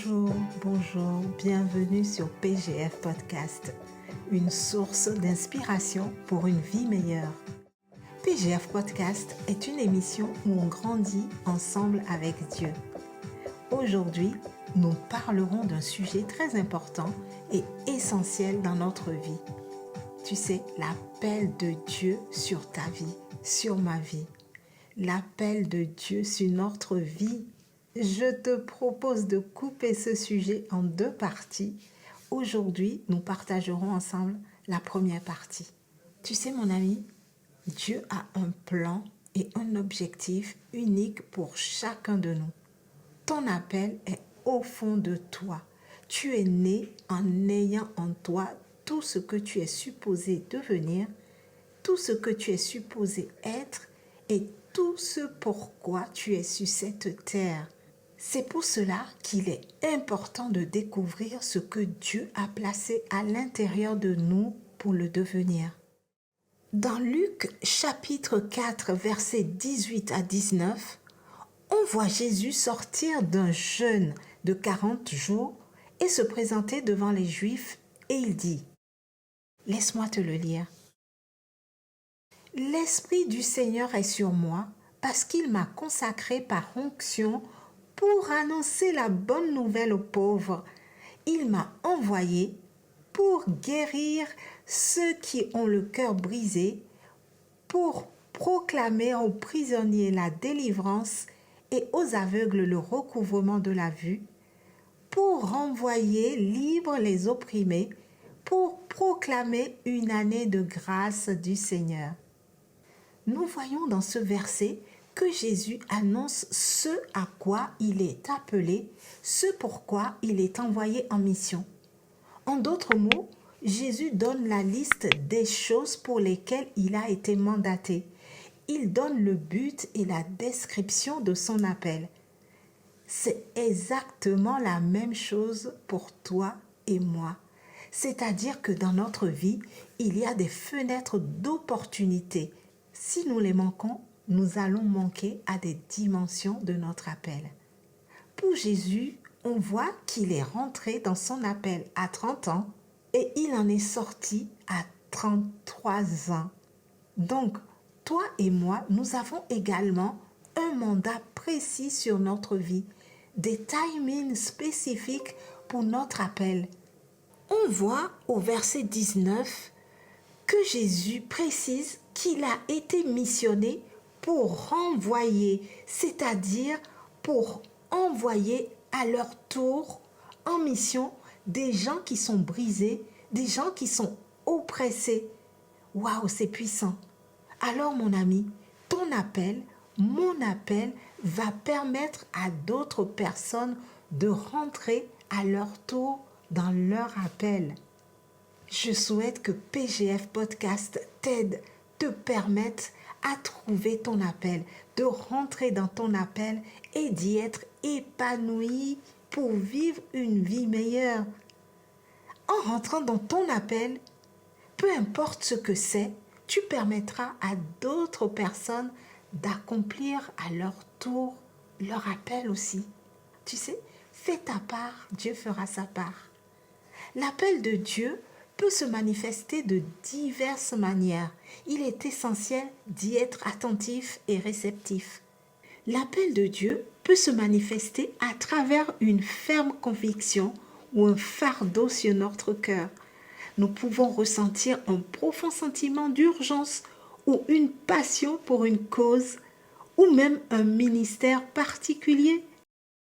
Bonjour, bienvenue sur PGF Podcast, une source d'inspiration pour une vie meilleure. PGF Podcast est une émission où on grandit ensemble avec Dieu. Aujourd'hui, nous parlerons d'un sujet très important et essentiel dans notre vie. Tu sais, l'appel de Dieu sur ta vie, sur ma vie. L'appel de Dieu sur notre vie. Je te propose de couper ce sujet en 2 parties. Aujourd'hui, nous partagerons ensemble la première partie. Tu sais, mon ami, Dieu a un plan et un objectif unique pour chacun de nous. Ton appel est au fond de toi. Tu es né en ayant en toi tout ce que tu es supposé devenir, tout ce que tu es supposé être et tout ce pourquoi tu es sur cette terre. C'est pour cela qu'il est important de découvrir ce que Dieu a placé à l'intérieur de nous pour le devenir. Dans Luc chapitre 4, versets 18 à 19, on voit Jésus sortir d'un jeûne de 40 jours et se présenter devant les Juifs et il dit « Laisse-moi te le lire. L'Esprit du Seigneur est sur moi parce qu'il m'a consacré par onction pour annoncer la bonne nouvelle aux pauvres. Il m'a envoyé pour guérir ceux qui ont le cœur brisé, pour proclamer aux prisonniers la délivrance et aux aveugles le recouvrement de la vue, pour renvoyer libres les opprimés, pour proclamer une année de grâce du Seigneur. » Nous voyons dans ce verset que Jésus annonce ce à quoi il est appelé, ce pourquoi il est envoyé en mission. En d'autres mots, Jésus donne la liste des choses pour lesquelles il a été mandaté. Il donne le but et la description de son appel. C'est exactement la même chose pour toi et moi. C'est-à-dire que dans notre vie, il y a des fenêtres d'opportunité. Si nous les manquons, nous allons manquer à des dimensions de notre appel. Pour Jésus, on voit qu'il est rentré dans son appel à 30 ans et il en est sorti à 33 ans. Donc, toi et moi, nous avons également un mandat précis sur notre vie, des timings spécifiques pour notre appel. On voit au verset 19 que Jésus précise qu'il a été missionné pour renvoyer, c'est-à-dire pour envoyer à leur tour en mission des gens qui sont brisés, des gens qui sont oppressés. Waouh, c'est puissant. Alors mon ami, ton appel, mon appel va permettre à d'autres personnes de rentrer à leur tour dans leur appel. Je souhaite que PGF Podcast t'aide, te permette à trouver ton appel, de rentrer dans ton appel et d'y être épanoui pour vivre une vie meilleure. En rentrant dans ton appel, peu importe ce que c'est, tu permettras à d'autres personnes d'accomplir à leur tour leur appel aussi. Tu sais, fais ta part, Dieu fera sa part. L'appel de Dieu peut se manifester de diverses manières. Il est essentiel d'y être attentif et réceptif. L'appel de Dieu peut se manifester à travers une ferme conviction ou un fardeau sur notre cœur. Nous pouvons ressentir un profond sentiment d'urgence ou une passion pour une cause ou même un ministère particulier.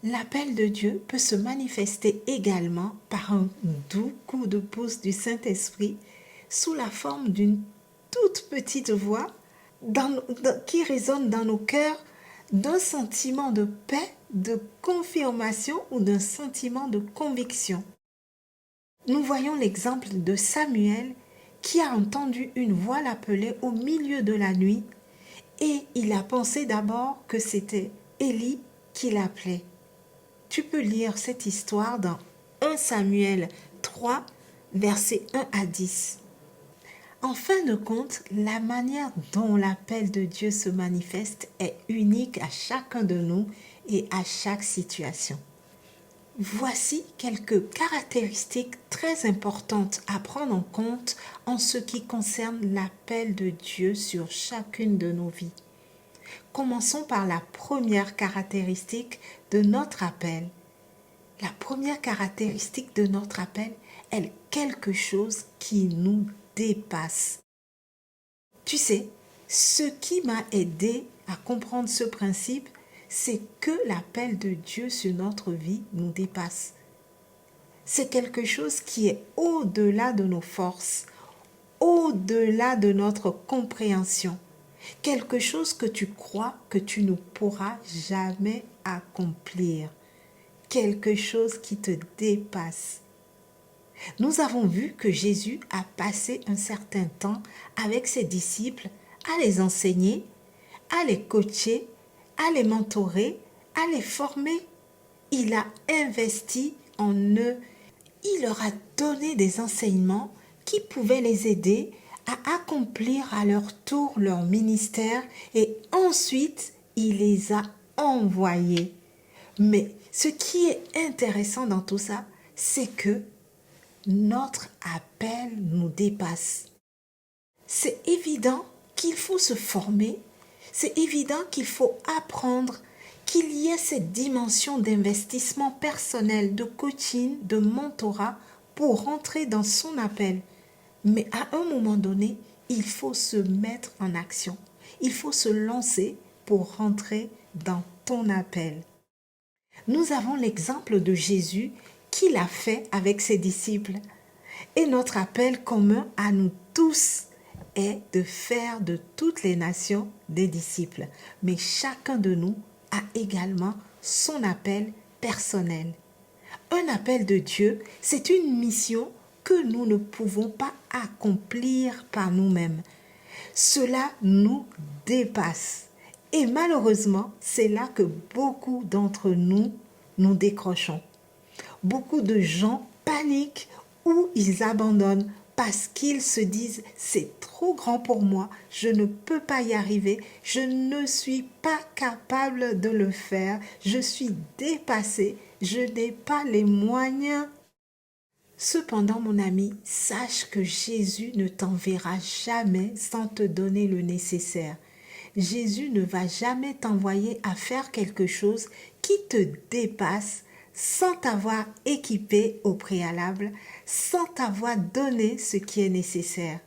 L'appel de Dieu peut se manifester également par un doux coup de pouce du Saint-Esprit sous la forme d'une toute petite voix qui résonne dans nos cœurs d'un sentiment de paix, de confirmation ou d'un sentiment de conviction. Nous voyons l'exemple de Samuel qui a entendu une voix l'appeler au milieu de la nuit et il a pensé d'abord que c'était Élie qui l'appelait. Tu peux lire cette histoire dans 1 Samuel 3, versets 1 à 10. En fin de compte, la manière dont l'appel de Dieu se manifeste est unique à chacun de nous et à chaque situation. Voici quelques caractéristiques très importantes à prendre en compte en ce qui concerne l'appel de Dieu sur chacune de nos vies. Commençons par la première caractéristique de notre appel. La première caractéristique de notre appel est quelque chose qui nous dépasse. Tu sais, ce qui m'a aidé à comprendre ce principe, c'est que l'appel de Dieu sur notre vie nous dépasse. C'est quelque chose qui est au-delà de nos forces, au-delà de notre compréhension. Quelque chose que tu crois que tu ne pourras jamais accomplir. Quelque chose qui te dépasse. Nous avons vu que Jésus a passé un certain temps avec ses disciples à les enseigner, à les coacher, à les mentorer, à les former. Il a investi en eux. Il leur a donné des enseignements qui pouvaient les aider à accomplir à leur tour leur ministère et ensuite il les a envoyés. Mais ce qui est intéressant dans tout ça, c'est que notre appel nous dépasse. C'est évident qu'il faut se former, c'est évident qu'il faut apprendre, qu'il y ait cette dimension d'investissement personnel, de coaching, de mentorat pour rentrer dans son appel. Mais à un moment donné, il faut se mettre en action. Il faut se lancer pour rentrer dans ton appel. Nous avons l'exemple de Jésus qui l'a fait avec ses disciples. Et notre appel commun à nous tous est de faire de toutes les nations des disciples. Mais chacun de nous a également son appel personnel. Un appel de Dieu, c'est une mission que nous ne pouvons pas accomplir par nous-mêmes. Cela nous dépasse. Et malheureusement, c'est là que beaucoup d'entre nous décrochons. Beaucoup de gens paniquent ou ils abandonnent parce qu'ils se disent « c'est trop grand pour moi, je ne peux pas y arriver, je ne suis pas capable de le faire, je suis dépassé, je n'ai pas les moyens ». Cependant, mon ami, sache que Jésus ne t'enverra jamais sans te donner le nécessaire. Jésus ne va jamais t'envoyer à faire quelque chose qui te dépasse sans t'avoir équipé au préalable, sans t'avoir donné ce qui est nécessaire.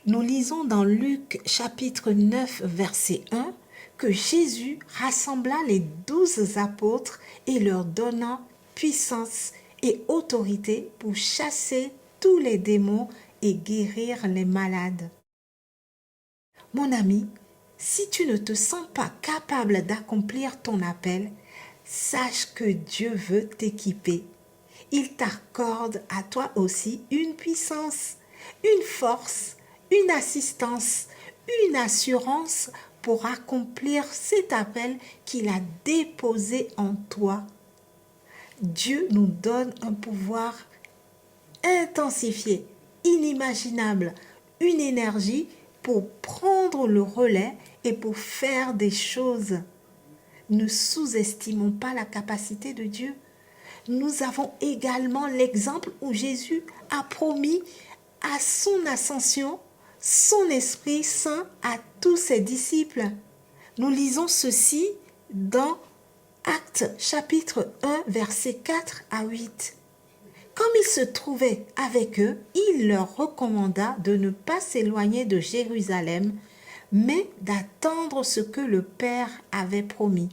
Nous lisons dans Luc chapitre 9 verset 1 que Jésus rassembla les 12 apôtres et leur donna puissance et autorité pour chasser tous les démons et guérir les malades. Mon ami, si tu ne te sens pas capable d'accomplir ton appel, sache que Dieu veut t'équiper. Il t'accorde à toi aussi une puissance, une force, une assistance, une assurance pour accomplir cet appel qu'il a déposé en toi. Dieu nous donne un pouvoir intensifié, inimaginable, une énergie pour prendre le relais et pour faire des choses. Ne sous-estimons pas la capacité de Dieu. Nous avons également l'exemple où Jésus a promis à son ascension son Esprit Saint à tous ses disciples. Nous lisons ceci dans Actes chapitre 1 versets 4 à 8. Comme il se trouvait avec eux, il leur recommanda de ne pas s'éloigner de Jérusalem, mais d'attendre ce que le Père avait promis.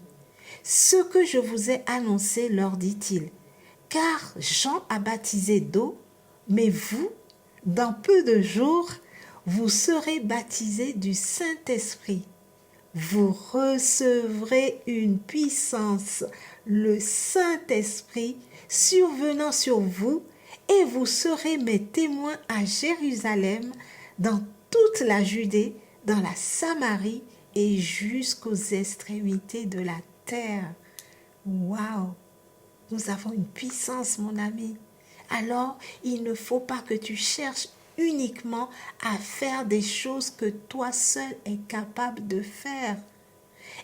Ce que je vous ai annoncé, leur dit-il, car Jean a baptisé d'eau, mais vous, dans peu de jours, vous serez baptisés du Saint-Esprit. Vous recevrez une puissance, le Saint-Esprit, survenant sur vous, et vous serez mes témoins à Jérusalem, dans toute la Judée, dans la Samarie et jusqu'aux extrémités de la terre. Waouh! Nous avons une puissance, mon ami. Alors, il ne faut pas que tu cherches uniquement à faire des choses que toi seul es capable de faire.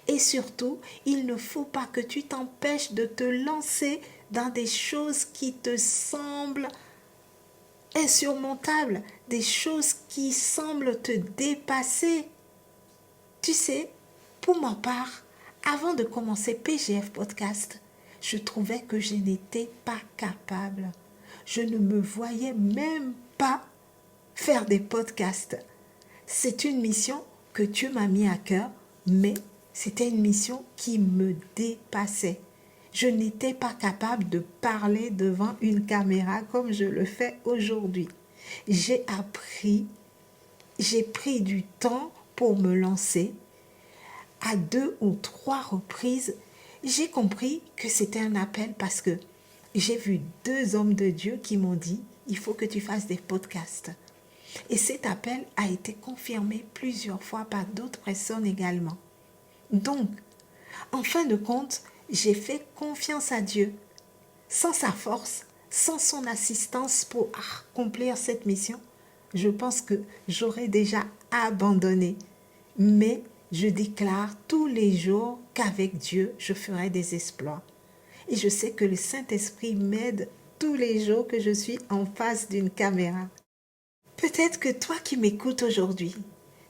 Et surtout, il ne faut pas que tu t'empêches de te lancer dans des choses qui te semblent insurmontables, des choses qui semblent te dépasser. Tu sais, pour ma part, avant de commencer PGF Podcast, je trouvais que je n'étais pas capable. Je ne me voyais même pas faire des podcasts. C'est une mission que Dieu m'a mis à cœur, mais c'était une mission qui me dépassait. Je n'étais pas capable de parler devant une caméra comme je le fais aujourd'hui. J'ai pris du temps pour me lancer. À 2 ou 3 reprises, j'ai compris que c'était un appel parce que j'ai vu 2 hommes de Dieu qui m'ont dit, il faut que tu fasses des podcasts. Et cet appel a été confirmé plusieurs fois par d'autres personnes également. Donc, en fin de compte, j'ai fait confiance à Dieu. Sans sa force, sans son assistance pour accomplir cette mission, je pense que j'aurais déjà abandonné. Mais je déclare tous les jours qu'avec Dieu, je ferai des exploits. Et je sais que le Saint-Esprit m'aide tous les jours que je suis en face d'une caméra. Peut-être que toi qui m'écoutes aujourd'hui,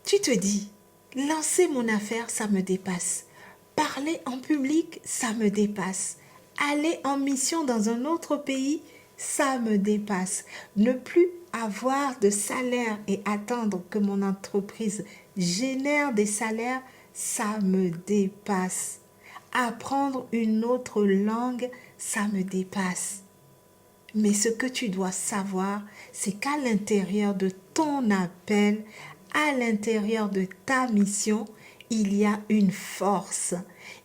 tu te dis, lancer mon affaire, ça me dépasse. Parler en public, ça me dépasse. Aller en mission dans un autre pays, ça me dépasse. Ne plus avoir de salaire et attendre que mon entreprise génère des salaires, ça me dépasse. Apprendre une autre langue, ça me dépasse. Mais ce que tu dois savoir, c'est qu'à l'intérieur de ton appel, à l'intérieur de ta mission, il y a une force,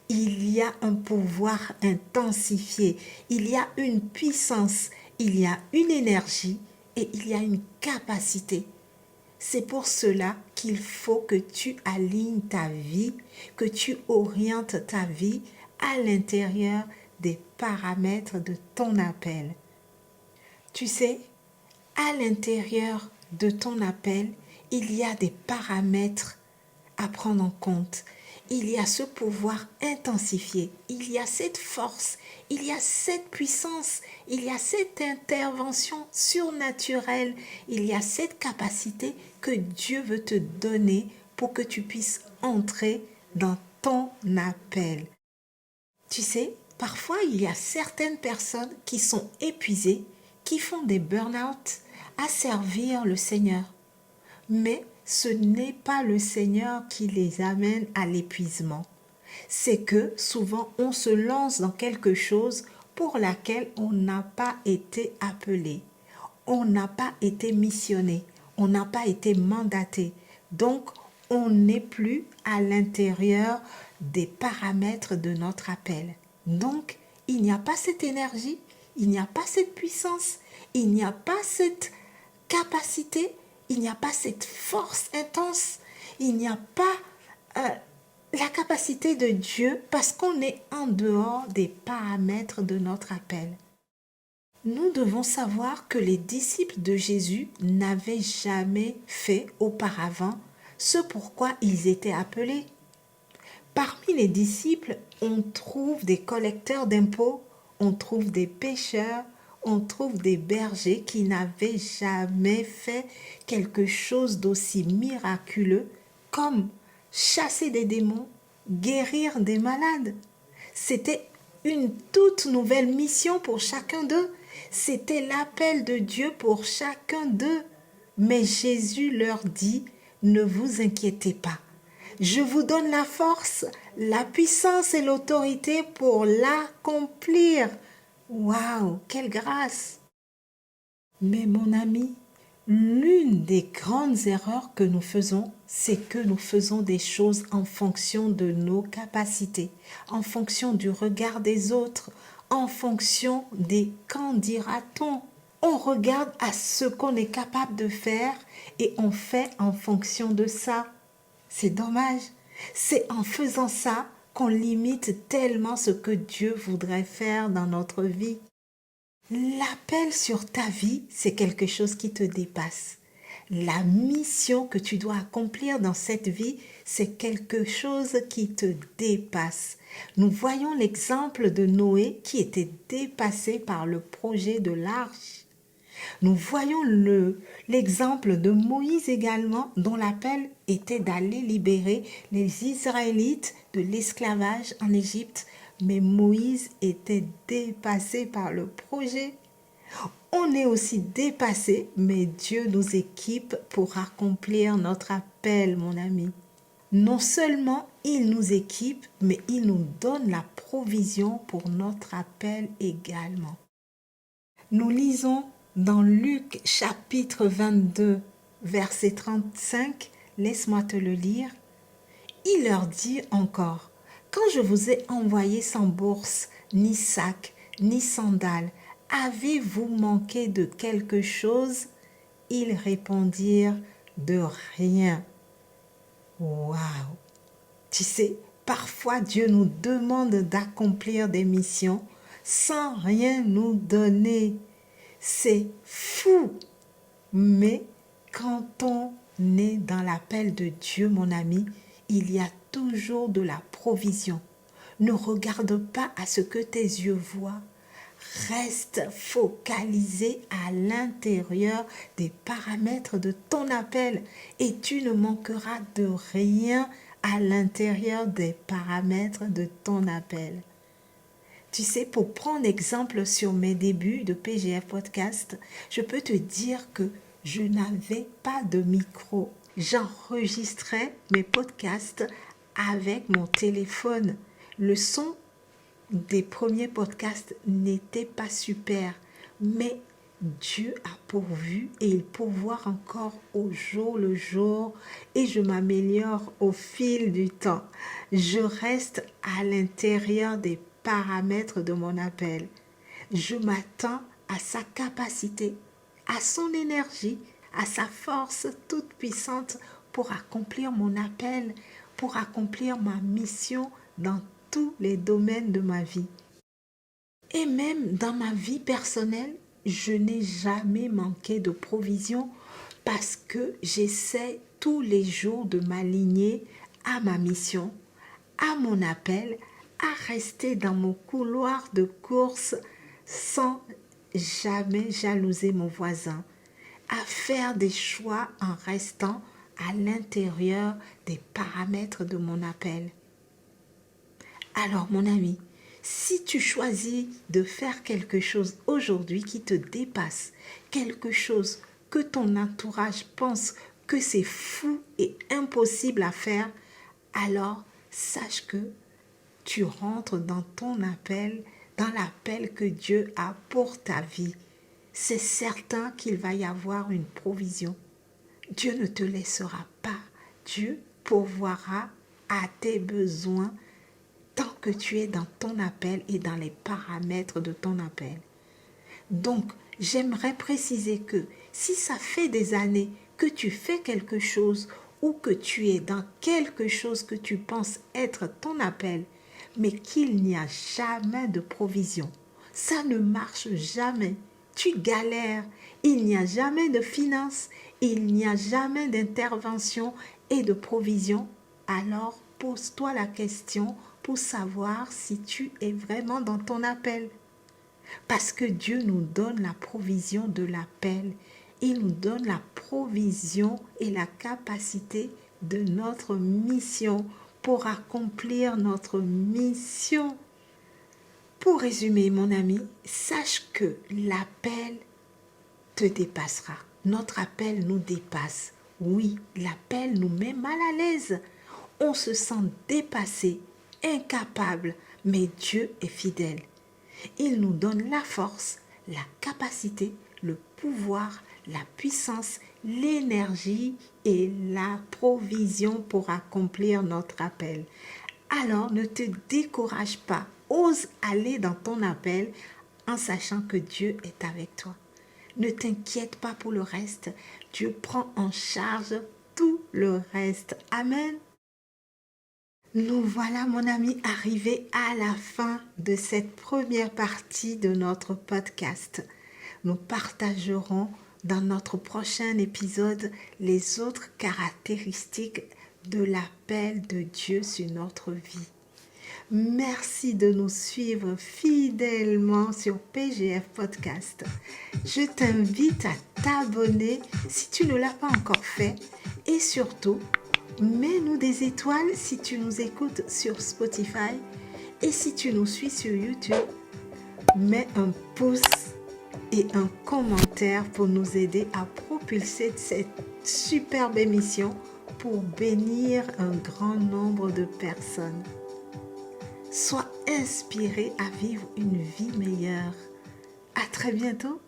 il y a un pouvoir intensifié, il y a une puissance, il y a une énergie et il y a une capacité. C'est pour cela qu'il faut que tu alignes ta vie, que tu orientes ta vie à l'intérieur des paramètres de ton appel. Tu sais, à l'intérieur de ton appel, il y a des paramètres à prendre en compte. Il y a ce pouvoir intensifié, il y a cette force, il y a cette puissance, il y a cette intervention surnaturelle, il y a cette capacité que Dieu veut te donner pour que tu puisses entrer dans ton appel. Tu sais, parfois il y a certaines personnes qui sont épuisées, qui font des burn-out à servir le Seigneur. Mais ce n'est pas le Seigneur qui les amène à l'épuisement. C'est que souvent on se lance dans quelque chose pour laquelle on n'a pas été appelé. On n'a pas été missionné. On n'a pas été mandaté. Donc, on n'est plus à l'intérieur des paramètres de notre appel. Donc, il n'y a pas cette énergie, il n'y a pas cette puissance, il n'y a pas cette capacité, il n'y a pas cette force intense, il n'y a pas la capacité de Dieu parce qu'on est en dehors des paramètres de notre appel. Nous devons savoir que les disciples de Jésus n'avaient jamais fait auparavant ce pourquoi ils étaient appelés. Parmi les disciples, on trouve des collecteurs d'impôts, on trouve des pêcheurs, on trouve des bergers qui n'avaient jamais fait quelque chose d'aussi miraculeux comme chasser des démons, guérir des malades. C'était une toute nouvelle mission pour chacun d'eux. C'était l'appel de Dieu pour chacun d'eux. Mais Jésus leur dit, ne vous inquiétez pas. Je vous donne la force, la puissance et l'autorité pour l'accomplir. Waouh, quelle grâce! Mais mon ami, l'une des grandes erreurs que nous faisons, c'est que nous faisons des choses en fonction de nos capacités, en fonction du regard des autres, en fonction des qu'en dira-t-on. On regarde à ce qu'on est capable de faire et on fait en fonction de ça. C'est dommage. C'est en faisant ça qu'on limite tellement ce que Dieu voudrait faire dans notre vie. L'appel sur ta vie, c'est quelque chose qui te dépasse. La mission que tu dois accomplir dans cette vie, c'est quelque chose qui te dépasse. Nous voyons l'exemple de Noé qui était dépassé par le projet de l'arche. Nous voyons l'exemple de Moïse également, dont l'appel était d'aller libérer les Israélites de l'esclavage en Égypte. Mais Moïse était dépassé par le projet. On est aussi dépassé, mais Dieu nous équipe pour accomplir notre appel, mon ami. Non seulement il nous équipe, mais il nous donne la provision pour notre appel également. Nous lisons dans Luc chapitre 22, verset 35, laisse-moi te le lire. Il leur dit encore, « Quand je vous ai envoyé sans bourse, ni sac, ni sandales, avez-vous manqué de quelque chose ?» Ils répondirent, « De rien. » Waouh! Tu sais, parfois Dieu nous demande d'accomplir des missions sans rien nous donner. C'est fou! Mais quand on est dans l'appel de Dieu, mon ami, il y a toujours de la provision. Ne regarde pas à ce que tes yeux voient. Reste focalisé à l'intérieur des paramètres de ton appel et tu ne manqueras de rien à l'intérieur des paramètres de ton appel. Tu sais, pour prendre exemple sur mes débuts de PGF Podcast, je peux te dire que je n'avais pas de micro. J'enregistrais mes podcasts avec mon téléphone. Le son des premiers podcasts n'était pas super, mais Dieu a pourvu et il pourvoira encore au jour le jour et je m'améliore au fil du temps. Je reste à l'intérieur des paramètres de mon appel. Je m'attends à sa capacité, à son énergie, à sa force toute puissante pour accomplir mon appel, pour accomplir ma mission dans tous les domaines de ma vie. Et même dans ma vie personnelle, je n'ai jamais manqué de provision parce que j'essaie tous les jours de m'aligner à ma mission, à mon appel, à rester dans mon couloir de course sans jamais jalouser mon voisin, à faire des choix en restant à l'intérieur des paramètres de mon appel. Alors mon ami, si tu choisis de faire quelque chose aujourd'hui qui te dépasse, quelque chose que ton entourage pense que c'est fou et impossible à faire, alors sache que tu rentres dans ton appel, dans l'appel que Dieu a pour ta vie. C'est certain qu'il va y avoir une provision. Dieu ne te laissera pas. Dieu pourvoira à tes besoins tant que tu es dans ton appel et dans les paramètres de ton appel. Donc, j'aimerais préciser que si ça fait des années que tu fais quelque chose ou que tu es dans quelque chose que tu penses être ton appel, mais qu'il n'y a jamais de provision, ça ne marche jamais, tu galères, il n'y a jamais de finances, il n'y a jamais d'intervention et de provision, alors pose-toi la question pour savoir si tu es vraiment dans ton appel. Parce que Dieu nous donne la provision de l'appel. Il nous donne la provision et la capacité de notre mission pour accomplir notre mission. Pour résumer, mon ami, sache que l'appel te dépassera. Notre appel nous dépasse. Oui, l'appel nous met mal à l'aise. On se sent dépassé, incapable, mais Dieu est fidèle. Il nous donne la force, la capacité, le pouvoir, la puissance, l'énergie et la provision pour accomplir notre appel. Alors ne te décourage pas, ose aller dans ton appel en sachant que Dieu est avec toi. Ne t'inquiète pas pour le reste, Dieu prend en charge tout le reste. Amen. Nous voilà, mon ami, arrivés à la fin de cette première partie de notre podcast. Nous partagerons dans notre prochain épisode les autres caractéristiques de l'appel de Dieu sur notre vie. Merci de nous suivre fidèlement sur PGF Podcast. Je t'invite à t'abonner si tu ne l'as pas encore fait et surtout, mets-nous des étoiles si tu nous écoutes sur Spotify et si tu nous suis sur YouTube, mets un pouce et un commentaire pour nous aider à propulser cette superbe émission pour bénir un grand nombre de personnes. Sois inspiré à vivre une vie meilleure. À très bientôt.